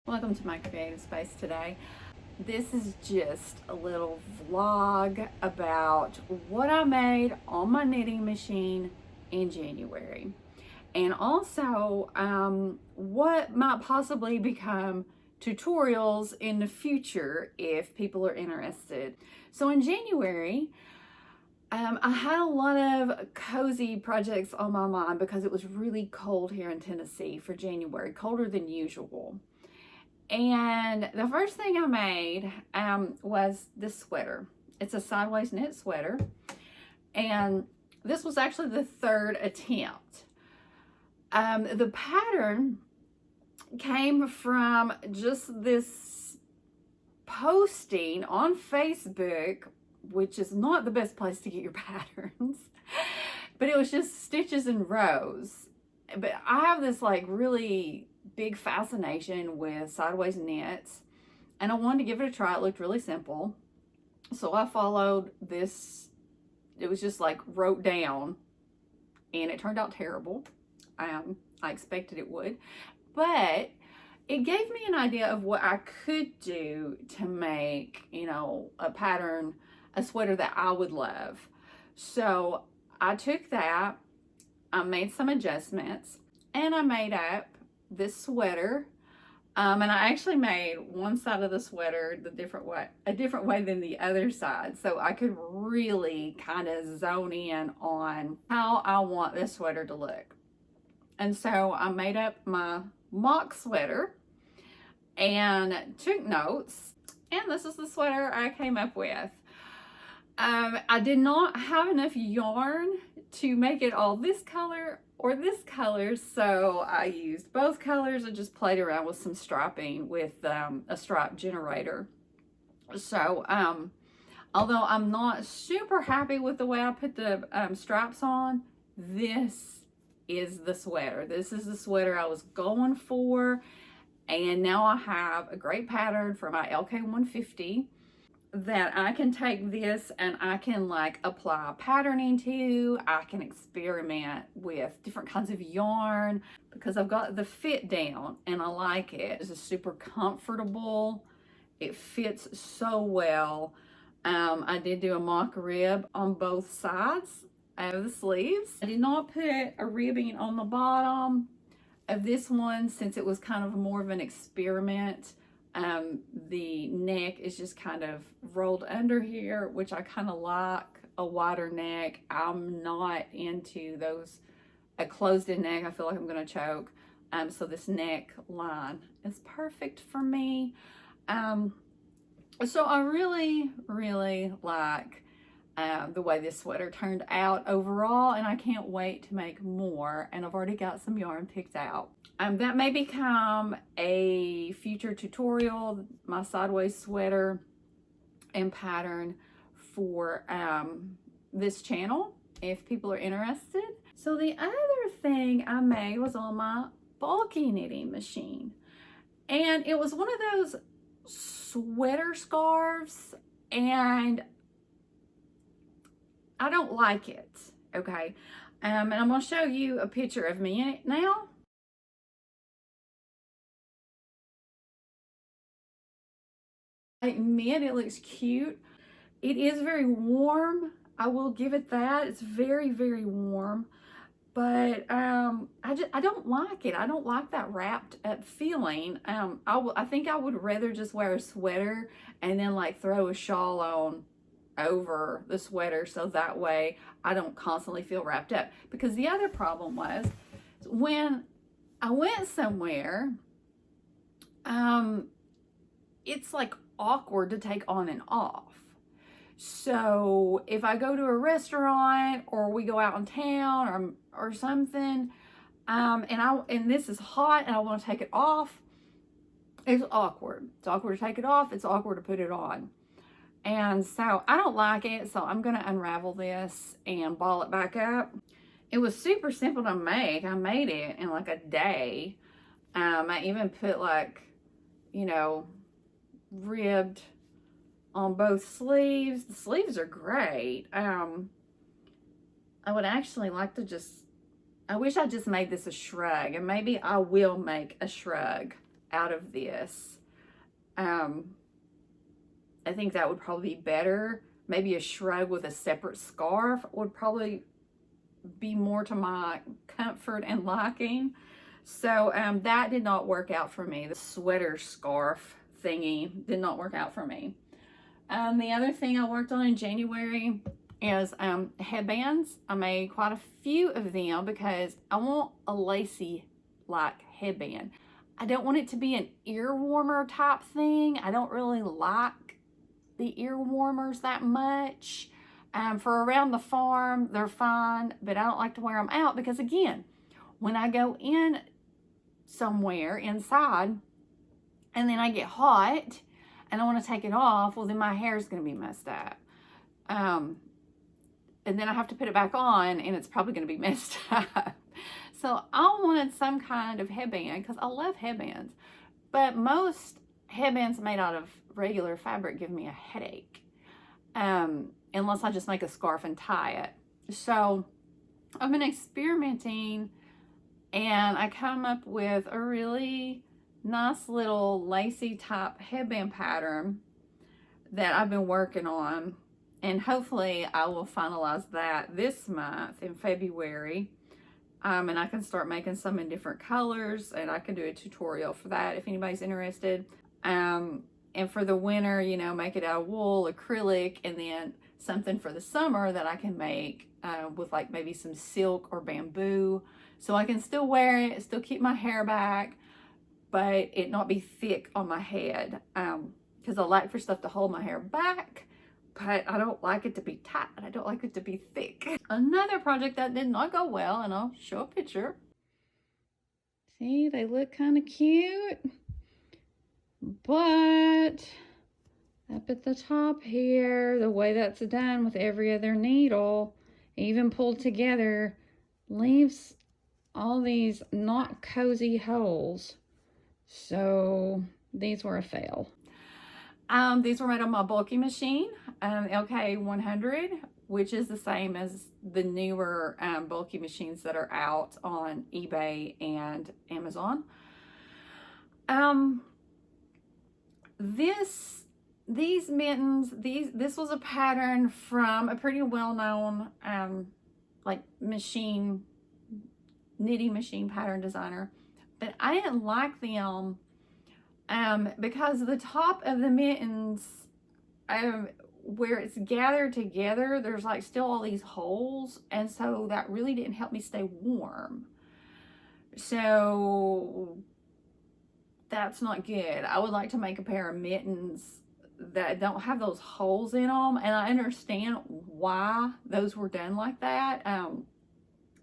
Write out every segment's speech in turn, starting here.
Welcome to my creative space today. This is just a little vlog about what I made on my knitting machine in January, and also what might possibly become tutorials in the future if people are interested. So in January, I had a lot of cozy projects on my mind because it was really cold here in Tennessee for January, colder than usual. And the first thing I made was this sweater. It's a sideways knit sweater. And this was actually the third attempt. The pattern came from just this posting on Facebook, which is not the best place to get your patterns, but it was just stitches and rows. But I have this like really big fascination with sideways knits, and I wanted to give it a try. It looked really simple, so I followed this. It was just like wrote down, and it turned out terrible. I expected it would, but it gave me an idea of what I could do to make, a pattern, a sweater that I would love. So I took that, I made some adjustments, and I made up this sweater. And I actually made one side of the sweater a different way than the other side, so I could really kind of zone in on how I want this sweater to look. And so I made up my mock sweater and took notes, and this is the sweater I came up with. I did not have enough yarn to make it all this color or this color, so I used both colors and just played around with some striping with a stripe generator. So although I'm not super happy with the way I put the stripes on, this is the sweater. This is the sweater I was going for, and now I have a great pattern for my Lk150 that I can take this and I can like apply patterning to. I can experiment with different kinds of yarn because I've got the fit down and I like it. It's super comfortable. It fits so well. I did do a mock rib on both sides of the sleeves. I did not put a ribbing on the bottom of this one since it was kind of more of an experiment. The neck is just kind of rolled under here, which I kind of like a wider neck. I'm not into a closed-in neck. I feel like I'm going to choke. So this neck line is perfect for me. So I really, really like the way this sweater turned out overall, and I can't wait to make more, and I've already got some yarn picked out. That may become a future tutorial, my sideways sweater and pattern for this channel, if people are interested. So the other thing I made was on my bulky knitting machine, and it was one of those sweater scarves, and I don't like it, okay? And I'm gonna show you a picture of me in it now. I admit it looks cute. It is very warm. I will give it that. It's very, very warm. But I don't like it. I don't like that wrapped up feeling. I think I would rather just wear a sweater and then like throw a shawl on over the sweater, so that way I don't constantly feel wrapped up. Because the other problem was when I went somewhere, it's like awkward to take on and off. So if I go to a restaurant or we go out in town or something, and this is hot and I want to take it off, it's awkward. It's awkward to take it off. It's awkward to put it on. And so I don't like it, so I'm gonna unravel this and ball it back up. It was super simple to make. I made it in like a day. I even put like, ribbed on both sleeves. The sleeves are great. I would actually like to I wish I just made this a shrug, and maybe I will make a shrug out of this. I think that would probably be better. Maybe a shrug with a separate scarf would probably be more to my comfort and liking. So that did not work out for me. The sweater scarf thingy did not work out for me. The other thing I worked on in January is headbands. I made quite a few of them because I want a lacy like headband. I don't want it to be an ear warmer type thing. I don't really like the ear warmers that much. For around the farm, they're fine, but I don't like to wear them out because, again, when I go in somewhere inside and then I get hot and I want to take it off, well, then my hair is going to be messed up. And then I have to put it back on and it's probably going to be messed up. So I wanted some kind of headband because I love headbands. But most headbands made out of regular fabric give me a headache. Unless I just make a scarf and tie it. So I've been experimenting and I come up with a really nice little lacy type headband pattern that I've been working on. And hopefully I will finalize that this month in February. And I can start making some in different colors and I can do a tutorial for that if anybody's interested. And for the winter, you know, make it out of wool, acrylic, and then something for the summer that I can make with like maybe some silk or bamboo. So I can still wear it, still keep my hair back, but it not be thick on my head. Because I like for stuff to hold my hair back, but I don't like it to be tight and I don't like it to be thick. Another project that did not go well, and I'll show a picture. See, they look kind of cute, but up at the top here, the way that's done with every other needle, even pulled together, leaves all these not cozy holes. So these were a fail. These were made on my bulky machine, Lk100, which is the same as the newer bulky machines that are out on eBay and Amazon. These mittens, this was a pattern from a pretty well-known like knitting machine pattern designer, but I didn't like them because the top of the mittens, where it's gathered together, there's like still all these holes, and so that really didn't help me stay warm. So that's not good. I would like to make a pair of mittens that don't have those holes in them, and I understand why those were done like that,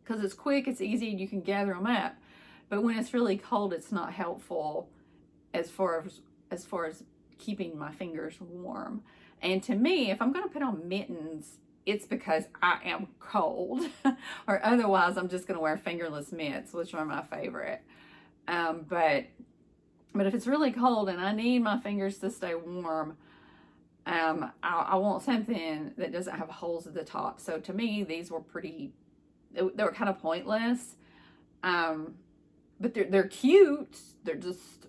because it's quick, it's easy, and you can gather them up. But when it's really cold, it's not helpful as far as keeping my fingers warm. And to me, if I'm going to put on mittens, it's because I am cold, or otherwise I'm just going to wear fingerless mitts, which are my favorite. But if it's really cold and I need my fingers to stay warm, I want something that doesn't have holes at the top. So to me, these were they were kind of pointless. But they're cute. They're just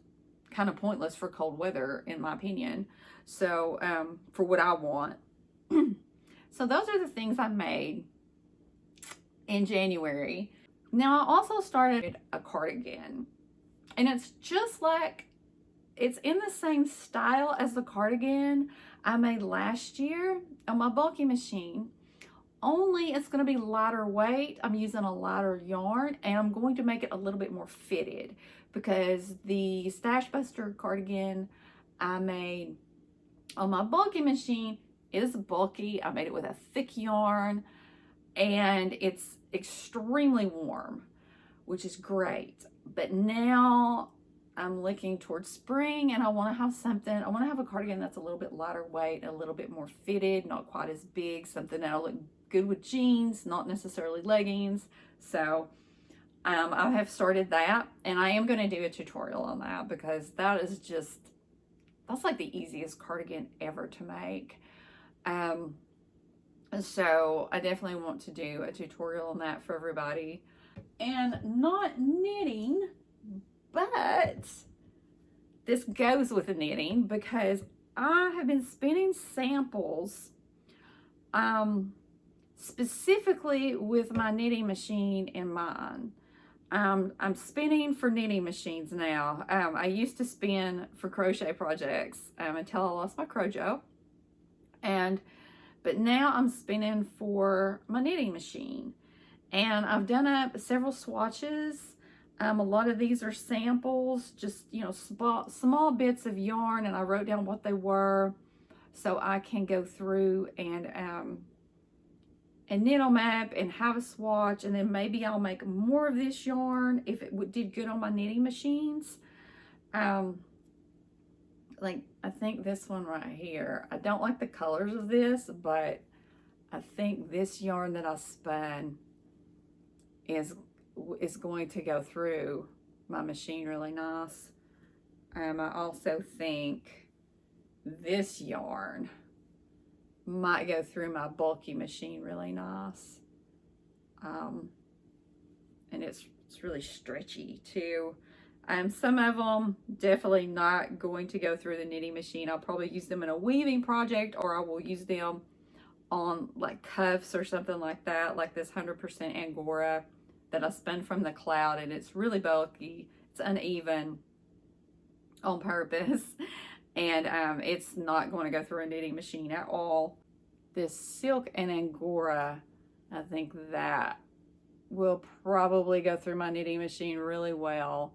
kind of pointless for cold weather, in my opinion. So for what I want. So those are the things I made in January. Now I also started a cardigan, and it's just like, it's in the same style as the cardigan I made last year on my bulky machine, only it's going to be lighter weight. I'm using a lighter yarn, and I'm going to make it a little bit more fitted, because the Stash Buster cardigan I made on my bulky machine is bulky. I made it with a thick yarn, and it's extremely warm, which is great. But now I'm looking towards spring, and I want to have a cardigan that's a little bit lighter weight, a little bit more fitted, not quite as big, something that'll look good with jeans, not necessarily leggings. So I have started that, and I am going to do a tutorial on that, because that's like the easiest cardigan ever to make. So I definitely want to do a tutorial on that for everybody. And not knitting, but this goes with the knitting because I have been spinning samples specifically with my knitting machine in mind. I'm spinning for knitting machines now. I used to spin for crochet projects until I lost my crojo, but now I'm spinning for my knitting machine, and I've done up several swatches. A lot of these are samples, just, you know, small bits of yarn, and I wrote down what they were so I can go through and knit them up and have a swatch, and then maybe I'll make more of this yarn if it did good on my knitting machines. Like, I think this one right here, I don't like the colors of this, but I think this yarn that I spun is going to go through my machine really nice. I also think this yarn might go through my bulky machine really nice. And it's really stretchy too. Some of them definitely not going to go through the knitting machine. I'll probably use them in a weaving project, or I will use them on like cuffs or something like that, like this 100% Angora that I spun from the cloud, and it's really bulky, it's uneven on purpose, and it's not going to go through a knitting machine at all. This silk and Angora, I think that will probably go through my knitting machine really well,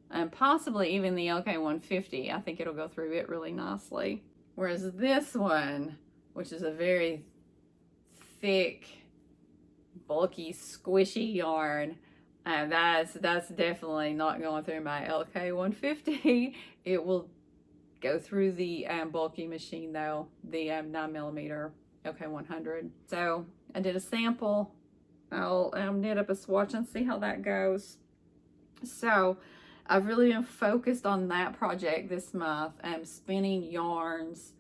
and possibly even the Lk150. I think it'll go through it really nicely. Whereas this one, which is a very thick, bulky, squishy yarn, that's definitely not going through my Lk150. It will go through the bulky machine though, the 9mm Lk100. So I did a sample. I'll knit up a swatch and see how that goes. So I've really been focused on that project this month. I'm spinning yarns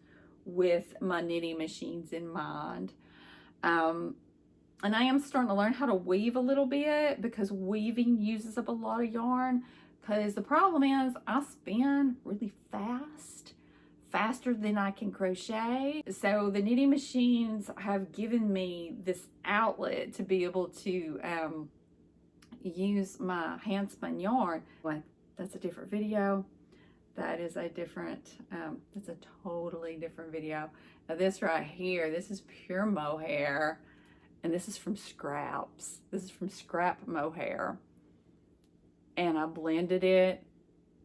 with my knitting machines in mind. And I am starting to learn how to weave a little bit, because weaving uses up a lot of yarn. Because the problem is I spin really fast, faster than I can crochet. So the knitting machines have given me this outlet to be able to use my hand spun yarn. Well, that's a different video. That is a different, that's a totally different video. Now this right here, this is pure mohair. And this is from scraps. This is from scrap mohair. And I blended it,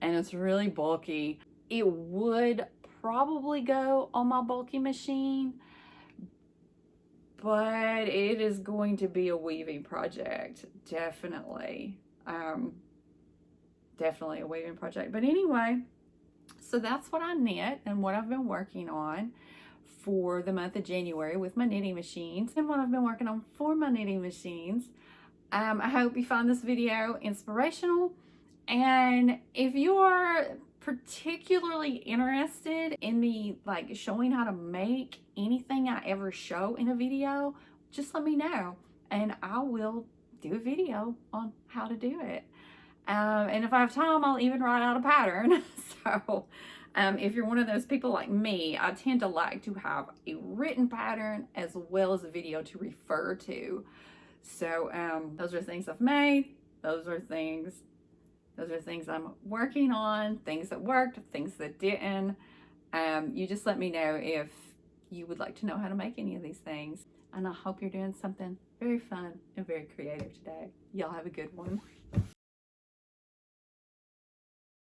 and it's really bulky. It would probably go on my bulky machine, but it is going to be a weaving project, definitely. Definitely a weaving project. But anyway, so that's what I knit and what I've been working on for the month of January with my knitting machines, and what I've been working on for my knitting machines. I hope you found this video inspirational, and if you are particularly interested in me like showing how to make anything I ever show in a video, just let me know and I will do a video on how to do it. And if I have time, I'll even write out a pattern. So if you're one of those people like me, I tend to like to have a written pattern as well as a video to refer to. So those are things I've made. Those are things I'm working on, things that worked, things that didn't. You just let me know if you would like to know how to make any of these things. And I hope you're doing something very fun and very creative today. Y'all have a good one.